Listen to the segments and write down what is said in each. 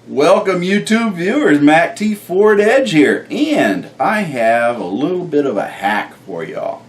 Welcome YouTube viewers, MACTFORDEDGE here, and I have a little bit of a hack for y'all.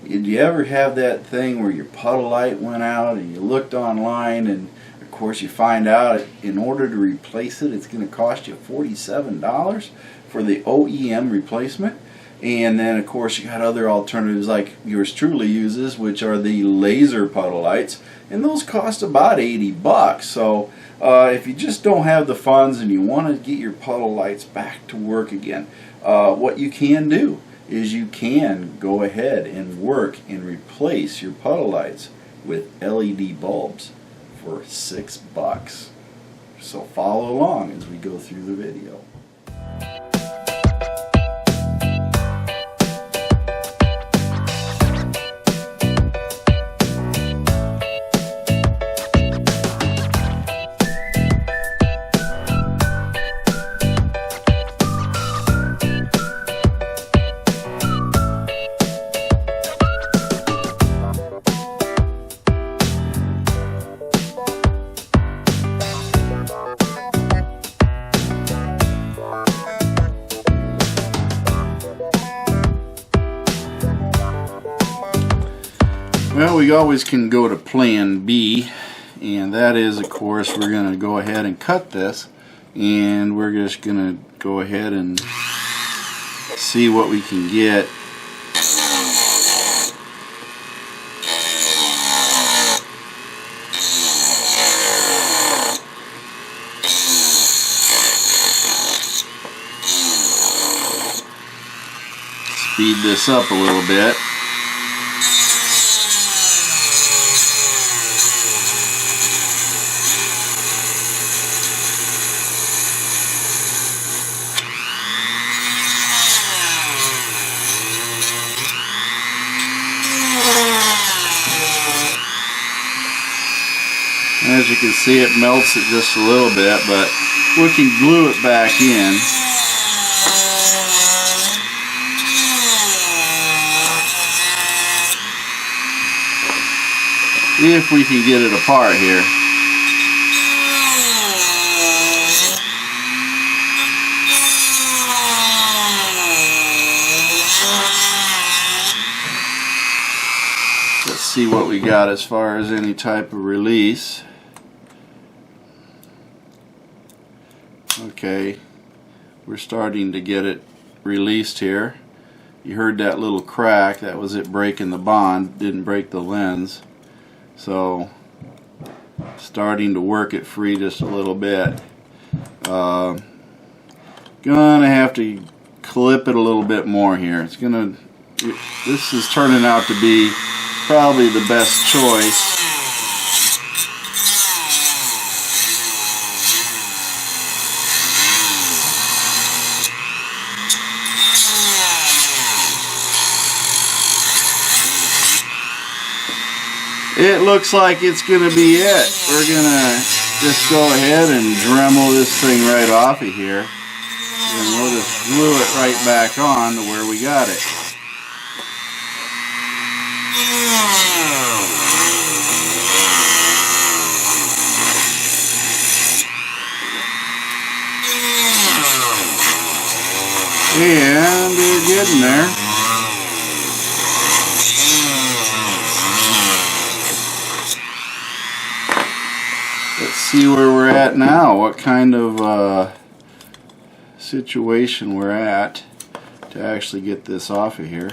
Did you ever have that thing where your puddle light went out and you looked online and of course you find out in order to replace it it's going to cost you $47 for the OEM replacement? And then of course you got other alternatives like yours truly uses, which are the laser puddle lights, and those cost about 80 bucks. So if you just don't have the funds and you want to get your puddle lights back to work again, what you can do is you can go ahead and work and replace your puddle lights with LED bulbs for $6. So follow along as we go through the video. Well, we always can go to plan B, and that is, of course, we're going to go ahead and cut this, and we're just going to go ahead and see what we can get. Speed this up a little bit. As you can see, it melts it just a little bit, but we can glue it back in. If we can get it apart here. Let's see what we got as far as any type of release. Okay, we're starting to get it released here. You heard that little crack, that was it breaking the bond, didn't break the lens. So, starting to work it free just a little bit. Gonna have to clip it a little bit more here. This is turning out to be probably the best choice. It looks like it's going to be it. We're going to just go ahead and Dremel this thing right off of here. And we'll just glue it right back on to where we got it. And we're getting there. Let's see where we're at now, what kind of situation we're at to actually get this off of here.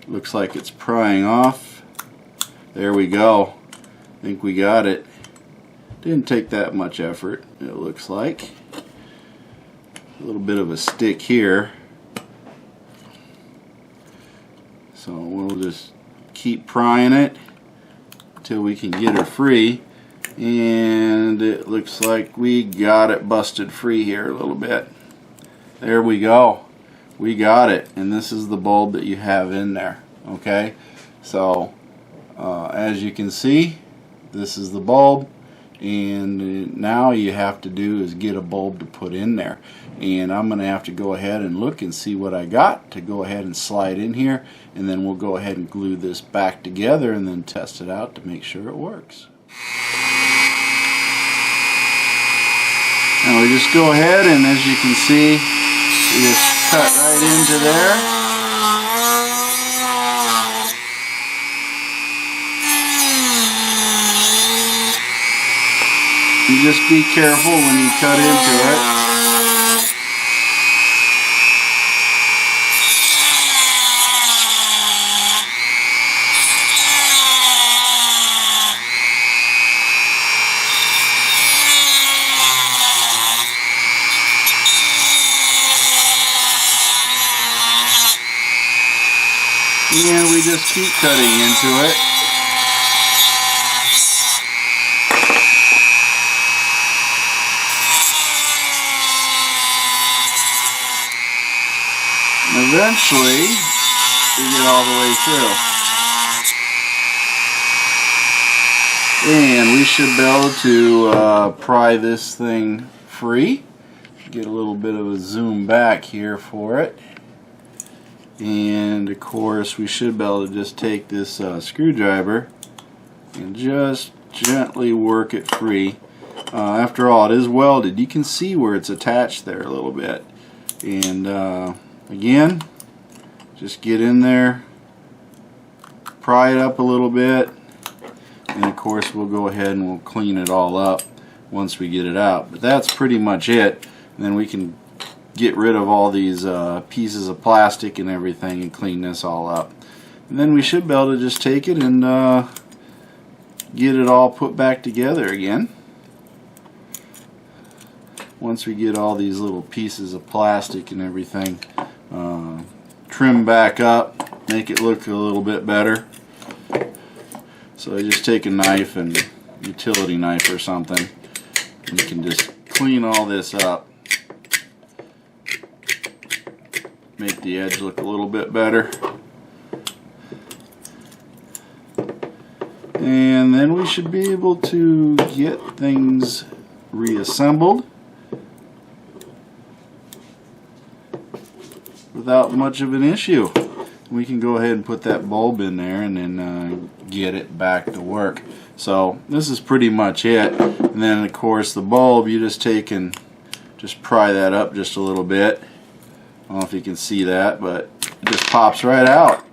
Looks like it's prying off. There we go. I think we got it. Didn't take that much effort, it looks like. A little bit of a stick here. So we'll just keep prying it until we can get her free. And it looks like we got it busted free here a little bit. There we go. We got it, and this is the bulb that you have in there. Okay, so as you can see, this is the bulb, and now you have to do is get a bulb to put in there. And I'm going to have to go ahead and look and see what I got to go ahead and slide in here, and then we'll go ahead and glue this back together and then test it out to make sure it works. And we just go ahead, and as you can see, we just cut right into there. And just be careful when you cut into it. And we just keep cutting into it. And eventually, we get all the way through. And we should be able to pry this thing free. Get a little bit of a zoom back here for it. And of course we should be able to just take this screwdriver and just gently work it free. After all, it is welded. You can see where it's attached there a little bit. And again, just get in there, pry it up a little bit, and of course we'll go ahead and we'll clean it all up once we get it out. But that's pretty much it. And then we can get rid of all these pieces of plastic and everything and clean this all up. And then we should be able to just take it and get it all put back together again. Once we get all these little pieces of plastic and everything trim back up, make it look a little bit better. So I just take a knife, and utility knife or something, and you can just clean all this up. Make the edge look a little bit better. And then we should be able to get things reassembled without much of an issue. We can go ahead and put that bulb in there and then get it back to work. So this is pretty much it. And then of course the bulb, you just take and just pry that up just a little bit. I don't know if you can see that, but it just pops right out.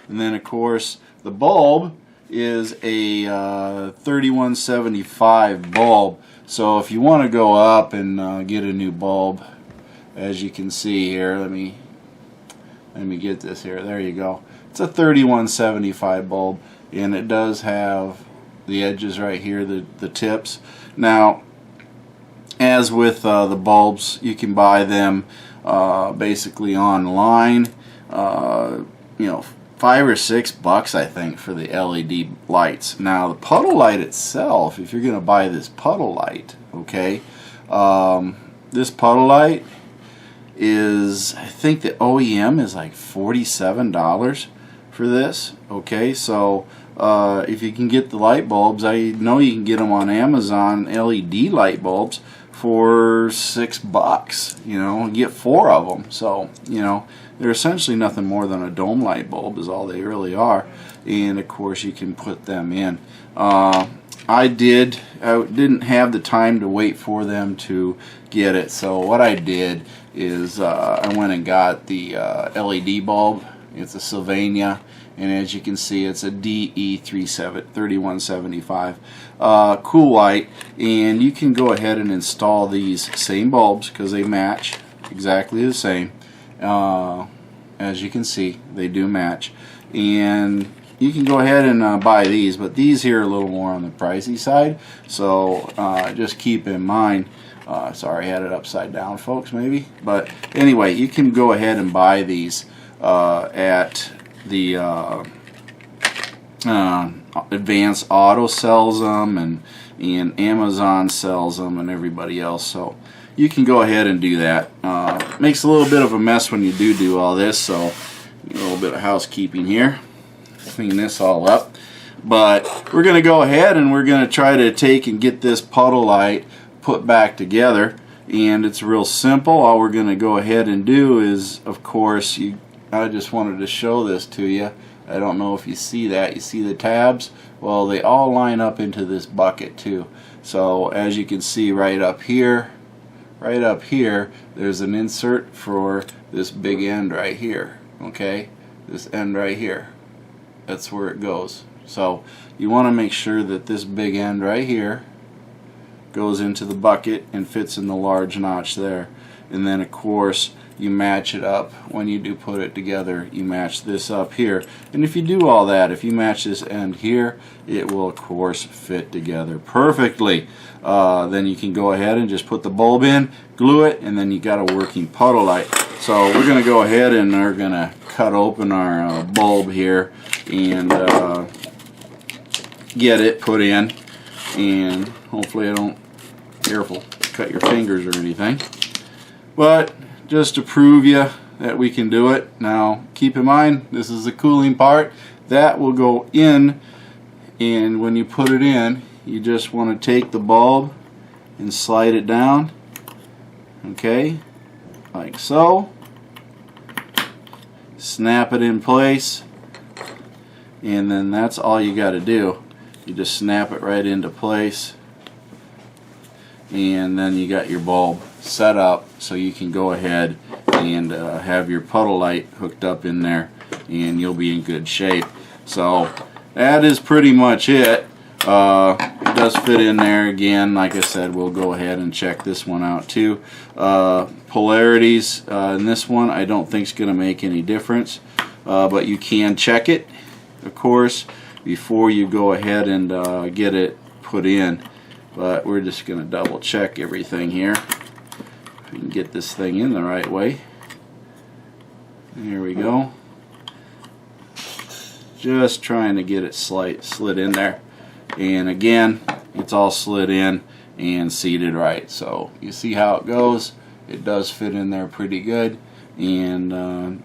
And then of course the bulb is a 3175 bulb. So if you want to go up and get a new bulb, as you can see here, let me get this here. There you go. It's a 3175 bulb, and it does have the edges right here, the tips. Now, as with the bulbs, you can buy them basically online. You know, $5 or $6 I think for the LED lights. Now the Puddle light itself, if you're going to buy this Puddle light, okay, this Puddle light is, I think the OEM is like $47 for this. Okay, so if you can get the light bulbs, I know you can get them on Amazon, LED light bulbs for $6. You know, get 4 of them. So you know, they're essentially nothing more than a dome light bulb is all they really are. And of course you can put them in. I didn't have the time to wait for them to get it, so what I did is I went and got the LED bulb. It's a Sylvania, and as you can see, it's a DE3175 cool white, and you can go ahead and install these same bulbs because they match exactly the same. As you can see, they do match, and you can go ahead and buy these, but these here are a little more on the pricey side, so just keep in mind. Sorry, I had it upside down, folks, maybe. But anyway, you can go ahead and buy these at the Advanced Auto sells them, and Amazon sells them, and everybody else. So you can go ahead and do that. Makes a little bit of a mess when you do all this, so a little bit of housekeeping here. Clean this all up. But we're going to go ahead and we're going to try to take and get this Puddle light put back together, and it's real simple. All we're going to go ahead and do is, of course, I just wanted to show this to you. I don't know if you see that. You see the tabs? Well, they all line up into this bucket too. So as you can see right up here, right up here, there's an insert for this big end right here. Okay, this end right here, that's where it goes. So you want to make sure that this big end right here goes into the bucket and fits in the large notch there. And then of course you match it up. When you do put it together, you match this up here. And if you do all that, if you match this end here, it will of course fit together perfectly. Then you can go ahead and just put the bulb in, glue it, and then you got a working puddle light. So we're going to go ahead and we're going to cut open our bulb here and get it put in. And hopefully I don't, careful, cut your fingers or anything. But just to prove you that we can do it. Now keep in mind, this is the cooling part. That will go in, and when you put it in, you just want to take the bulb and slide it down. Okay, like so. Snap it in place, and then that's all you got to do. You just snap it right into place, and then you got your bulb set up so you can go ahead and have your puddle light hooked up in there, and you'll be in good shape. So that is pretty much it. It does fit in there again. Like I said, we'll go ahead and check this one out too. Polarities in this one I don't think is going to make any difference, but you can check it of course before you go ahead and get it put in. But we're just going to double check everything here. If we can get this thing in the right way. There we go. Just trying to get it slid in there. And again, it's all slid in and seated right. So you see how it goes. It does fit in there pretty good. And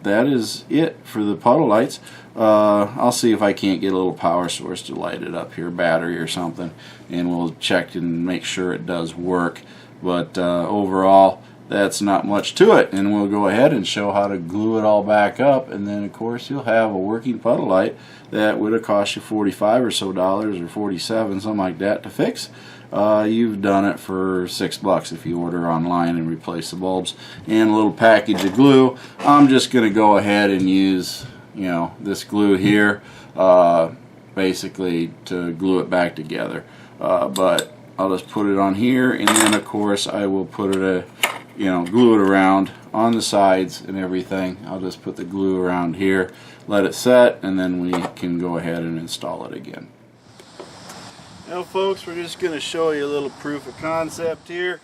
that is it for the puddle lights. I'll see if I can't get a little power source to light it up here, battery or something, and we'll check and make sure it does work. But overall, that's not much to it, and we'll go ahead and show how to glue it all back up, and then of course you'll have a working puddle light that would have cost you $45 or so, or 47, something like that, to fix. You've done it for $6 if you order online and replace the bulbs and a little package of glue. I'm just going to go ahead and use, you know, this glue here basically to glue it back together. But I'll just put it on here, and then of course I will put it glue it around on the sides and everything. I'll just put the glue around here, let it set, and then we can go ahead and install it again. Now folks, we're just going to show you a little proof of concept here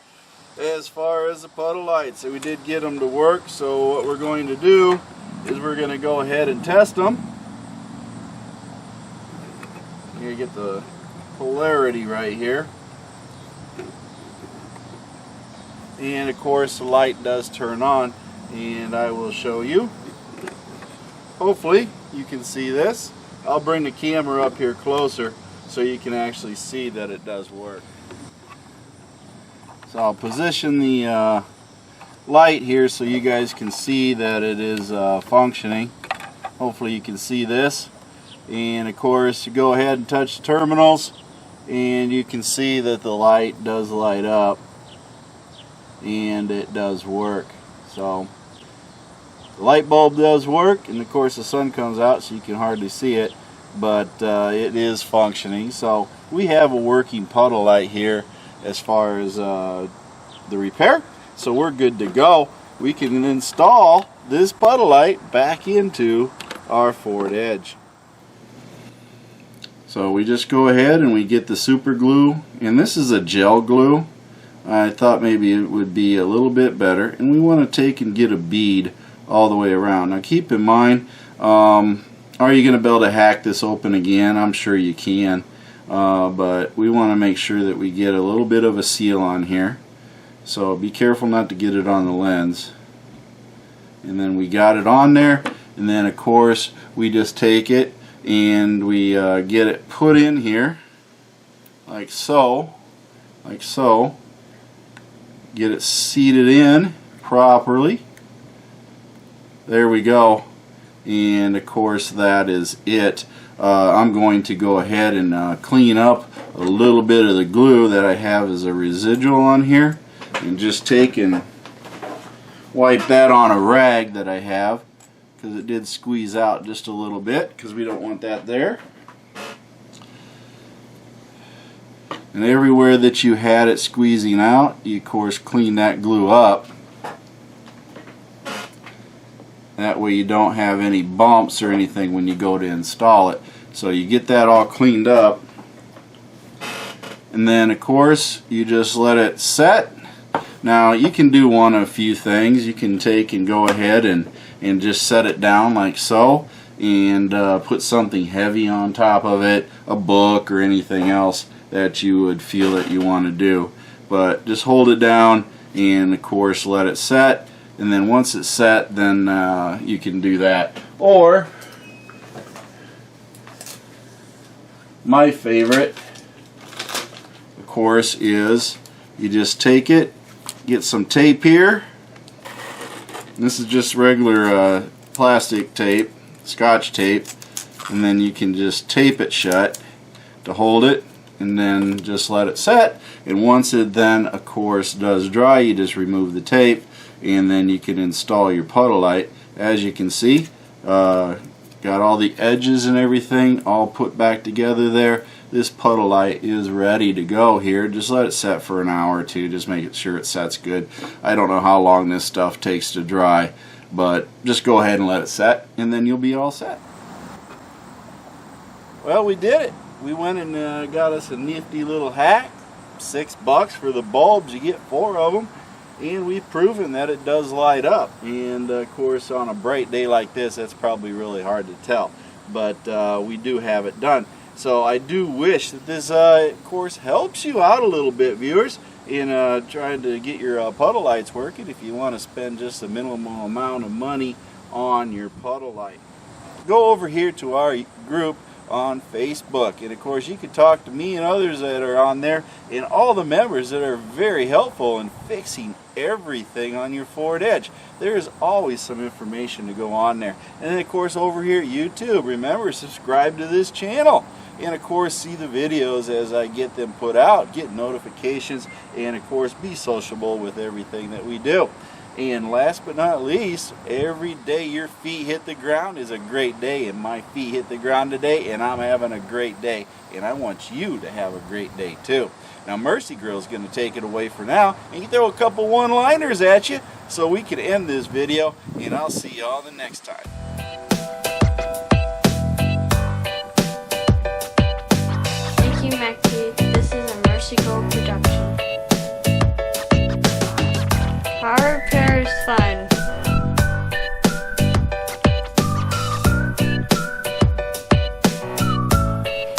as far as the puddle lights. So we did get them to work, so what we're going to do is we're going to go ahead and test them. You're going to get the polarity right here. And of course the light does turn on, and I will show you. Hopefully you can see this. I'll bring the camera up here closer so you can actually see that it does work. So I'll position the light here so you guys can see that it is functioning. Hopefully you can see this. And of course you go ahead and touch the terminals, and you can see that the light does light up, and it does work. So the light bulb does work, and of course the sun comes out so you can hardly see it, but it is functioning. So we have a working puddle light here as far as the repair, so we're good to go. We can install this puddle light back into our Ford Edge. So we just go ahead and we get the super glue, and this is a gel glue. I thought maybe it would be a little bit better, and we want to take and get a bead all the way around. Now keep in mind, are you going to be able to hack this open again? I'm sure you can, but we want to make sure that we get a little bit of a seal on here, so be careful not to get it on the lens. And then we got it on there, and then of course we just take it and we get it put in here like so, get it seated in properly. There we go, and of course that is it. I'm going to go ahead and clean up a little bit of the glue that I have as a residual on here. And just take and wipe that on a rag that I have, because it did squeeze out just a little bit, because we don't want that there. And everywhere that you had it squeezing out, you of course clean that glue up. That way you don't have any bumps or anything when you go to install it. So you get that all cleaned up, and then of course you just let it set. Now you can do one of a few things. You can take and go ahead and just set it down like so, and put something heavy on top of it, a book or anything else that you would feel that you want to do. But just hold it down and of course let it set, and then once it's set, then you can do that. Or my favorite, of course, is you just take it, get some tape here. This is just regular plastic tape, Scotch tape, and then you can just tape it shut to hold it, and then just let it set. And once it then of course does dry, you just remove the tape, and then you can install your puddle light. As you can see, got all the edges and everything all put back together there. This puddle light is ready to go here. Just let it set for an hour or two, just make sure it sets good. I don't know how long this stuff takes to dry, but just go ahead and let it set, and then you'll be all set. Well, we did it. We went and got us a nifty little hack. $6 for the bulbs, you get 4 of them, and we've proven that it does light up. And of course on a bright day like this, that's probably really hard to tell, but we do have it done. So I do wish that this of course helps you out a little bit, viewers, in trying to get your puddle lights working. If you want to spend just a minimal amount of money on your puddle light, go over here to our group on Facebook, and of course you can talk to me and others that are on there, and all the members that are very helpful in fixing everything on your Ford Edge. There's always some information to go on there. And then of course over here at YouTube, remember, subscribe to this channel, and of course see the videos as I get them put out, get notifications, and of course be sociable with everything that we do. And last but not least, every day your feet hit the ground is a great day, and my feet hit the ground today, and I'm having a great day, and I want you to have a great day too. Now Mercy Girl's going to take it away for now and throw a couple one-liners at you so we can end this video, and I'll see y'all the next time. Thank you, MACT. This is a Mercy Girl production. Car repair is fun.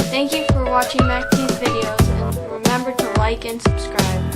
Thank you for watching MACT's videos, and remember to like and subscribe.